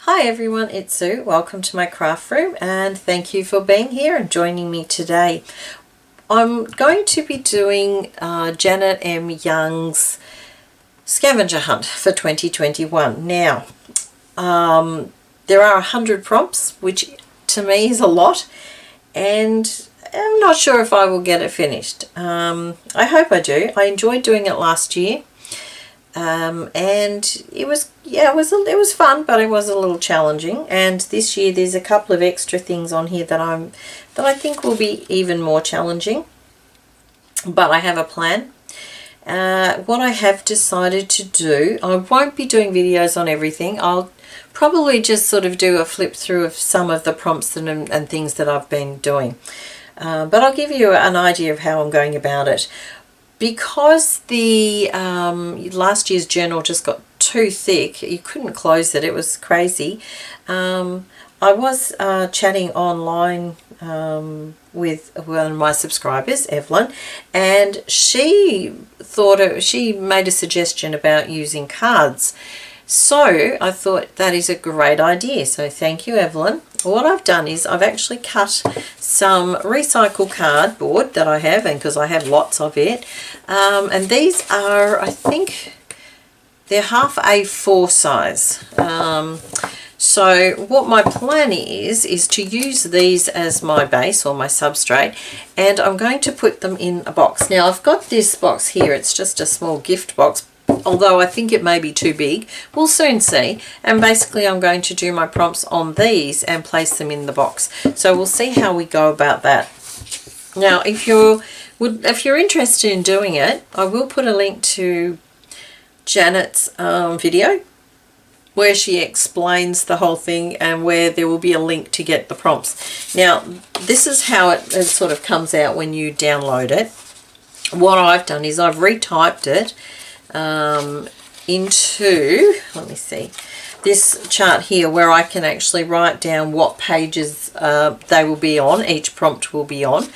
Hi everyone, it's Sue. Welcome to my craft room and thank you for being here and joining me today. I'm going to be doing Janet M. Young's scavenger hunt for 2021. Now, there are 100 prompts, which to me is a lot, and I'm not sure if I will get it finished. I hope I do. I enjoyed doing it last year. And it was fun, but it was a little challenging. And this year there's a couple of extra things on here that I think will be even more challenging. But I have a plan. What I have decided to do, I won't be doing videos on everything. I'll probably just sort of do a flip through of some of the prompts and things that I've been doing. But I'll give you an idea of how I'm going about it. Because the last year's journal just got too thick, you couldn't close it, it was crazy. I was chatting online with one of my subscribers, Evelyn, and she made a suggestion about using cards. So I thought that is a great idea, so thank you, Evelyn. What I've done is I've actually cut some recycled cardboard that I have, and because I have lots of it, and these are, I think they're half A4 size. So what my plan is to use these as my base or my substrate, and I'm going to put them in a box. Now I've got this box here, it's just a small gift box, although I think it may be too big. We'll soon see. And basically I'm going to do my prompts on these and place them in the box. So we'll see how we go about that. Now if you're interested in doing it, I will put a link to Janet's video where she explains the whole thing, and where there will be a link to get the prompts. Now this is how it sort of comes out when you download it. What I've done is I've retyped it into, let me see, this chart here where I can actually write down what pages they will be on, each prompt will be on,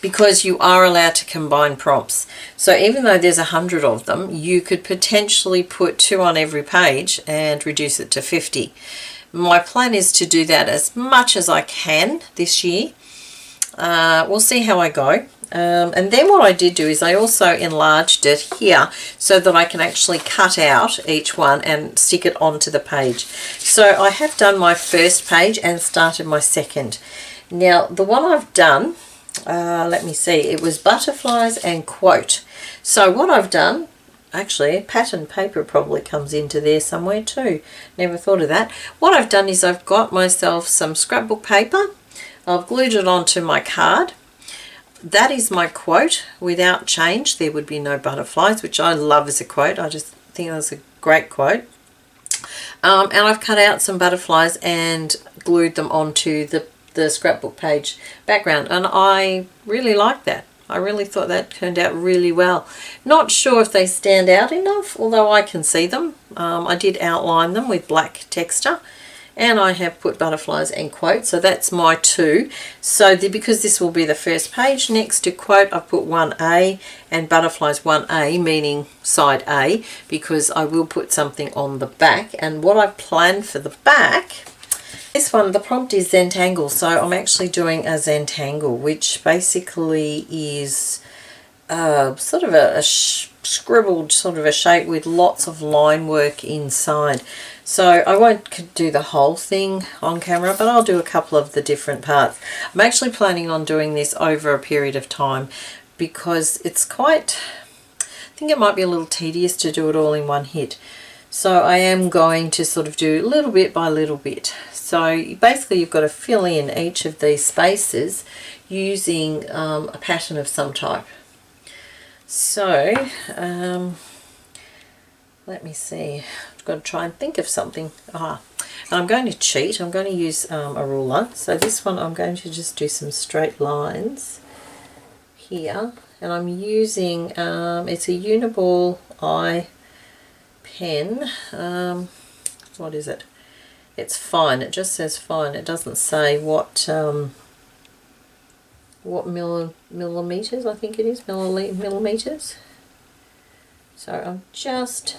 because you are allowed to combine prompts. So even though there's 100 of them, you could potentially put 2 on every page and reduce it to 50. My plan is to do that as much as I can this year. We'll see how I go. And then what I did do is I also enlarged it here so that I can actually cut out each one and stick it onto the page. So I have done my first page and started my second. Now the one I've done, let me see, it was butterflies and quote. So what I've done, actually pattern paper probably comes into there somewhere too, never thought of that. What I've done is I've got myself some scrapbook paper, I've glued it onto my card. That is my quote. Without change there would be no butterflies, which I love as a quote. I just think that's a great quote. And I've cut out some butterflies and glued them onto the scrapbook page background, and I really like that. I really thought that turned out really well. Not sure if they stand out enough, although I can see them. I did outline them with black texture. And I have put butterflies and quote, so that's my 2. So because this will be the first page, next to quote I've put 1A and butterflies 1A, meaning side A, because I will put something on the back. And what I've planned for the back, this one, the prompt is Zentangle, so I'm actually doing a Zentangle, which basically is sort of a scribbled sort of a shape with lots of line work inside. So I won't do the whole thing on camera, but I'll do a couple of the different parts. I'm actually planning on doing this over a period of time because it's quite, I think it might be a little tedious to do it all in one hit. So I am going to sort of do little bit by little bit. So basically you've got to fill in each of these spaces using a pattern of some type. So let me see, I've got to try and think of something. And I'm going to cheat, I'm going to use a ruler. So this one I'm going to just do some straight lines here, and I'm using, it's a Uniball eye pen. What is it? It's fine, it just says fine, it doesn't say what millimeters, I think it is, millimeters. So I'm just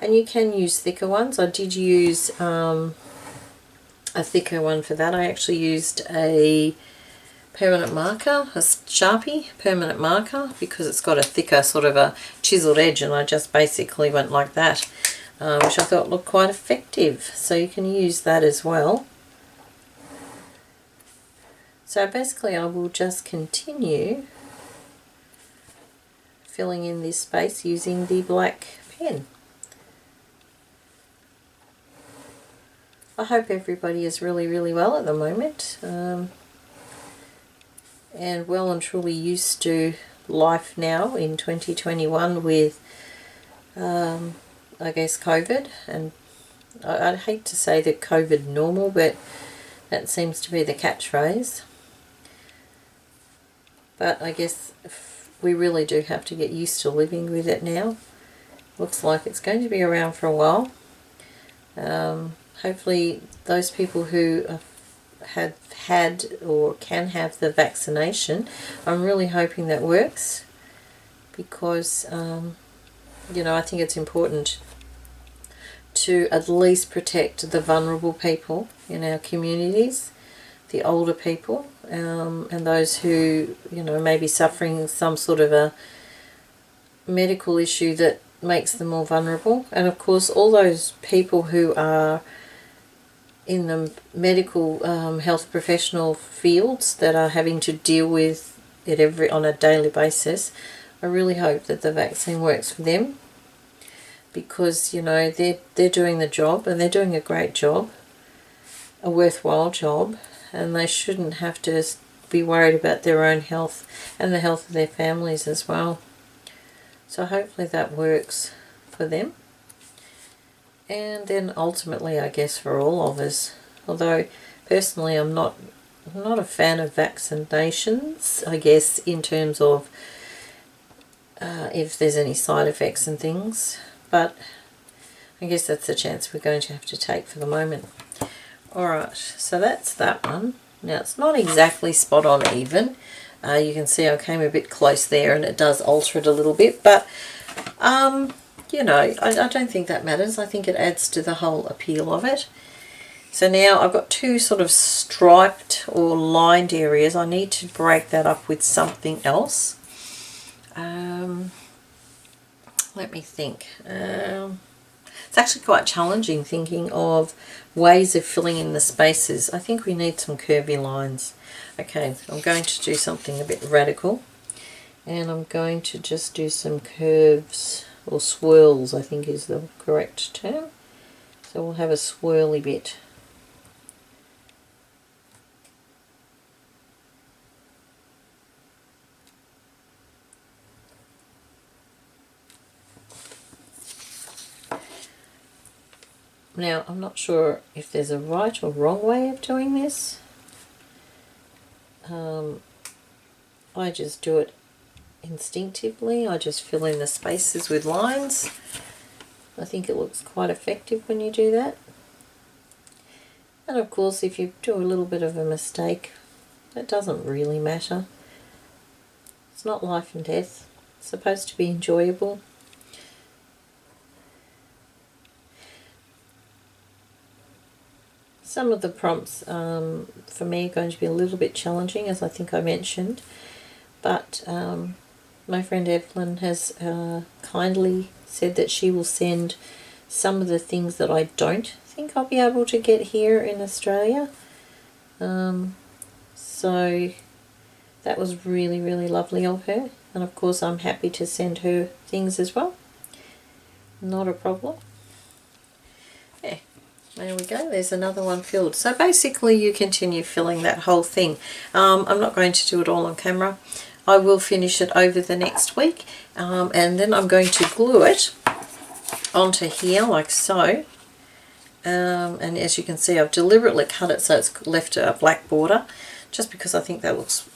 And you can use thicker ones. I did use a thicker one for that. I actually used a permanent marker, a Sharpie permanent marker, because it's got a thicker sort of a chiseled edge, and I just basically went like that, which I thought looked quite effective. So you can use that as well. So basically I will just continue filling in this space using the black pen. I hope everybody is really well at the moment, and well and truly used to life now in 2021 with I guess COVID, and I'd hate to say that COVID normal, but that seems to be the catchphrase. But I guess we really do have to get used to living with it now. Looks like it's going to be around for a while. Hopefully those people who have had or can have the vaccination, I'm really hoping that works, because you know, I think it's important to at least protect the vulnerable people in our communities, the older people, and those who, you know, may be suffering some sort of a medical issue that makes them more vulnerable. And of course all those people who are in the medical health professional fields that are having to deal with it on a daily basis, I really hope that the vaccine works for them, because, you know, they're doing the job, and they're doing a great job, a worthwhile job, and they shouldn't have to be worried about their own health and the health of their families as well. So hopefully that works for them, and then ultimately I guess for all of us. Although personally I'm not a fan of vaccinations, I guess, in terms of if there's any side effects and things, but I guess that's the chance we're going to have to take for the moment. Alright, so that's that one. Now it's not exactly spot on even. You can see I came a bit close there, and it does alter it a little bit, but you know, I don't think that matters. I think it adds to the whole appeal of it. So now I've got two sort of striped or lined areas. I need to break that up with something else. Let me think. It's actually quite challenging thinking of ways of filling in the spaces. I think we need some curvy lines. Okay, I'm going to do something a bit radical, and I'm going to just do some curves, or swirls I think is the correct term. So we'll have a swirly bit. Now, I'm not sure if there's a right or wrong way of doing this. I just do it instinctively. I just fill in the spaces with lines. I think it looks quite effective when you do that. And of course, if you do a little bit of a mistake, that doesn't really matter. It's not life and death. It's supposed to be enjoyable. Some of the prompts for me are going to be a little bit challenging, as I think I mentioned, but my friend Evelyn has kindly said that she will send some of the things that I don't think I'll be able to get here in Australia. So that was really lovely of her, and of course I'm happy to send her things as well. Not a problem. Yeah. There we go, there's another one filled. So basically you continue filling that whole thing. I'm not going to do it all on camera. I will finish it over the next week, and then I'm going to glue it onto here like so. And as you can see, I've deliberately cut it so it's left a black border, just because I think that looks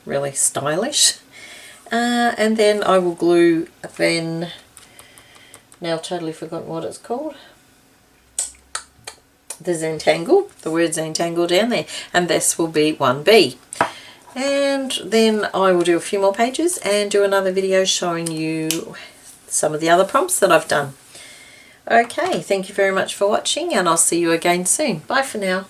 really stylish. And then I will glue now I've totally forgotten what it's called. The Zentangle, the word Zentangle down there, and this will be 1B. And then I will do a few more pages and do another video showing you some of the other prompts that I've done. Okay, thank you very much for watching, and I'll see you again soon. Bye for now.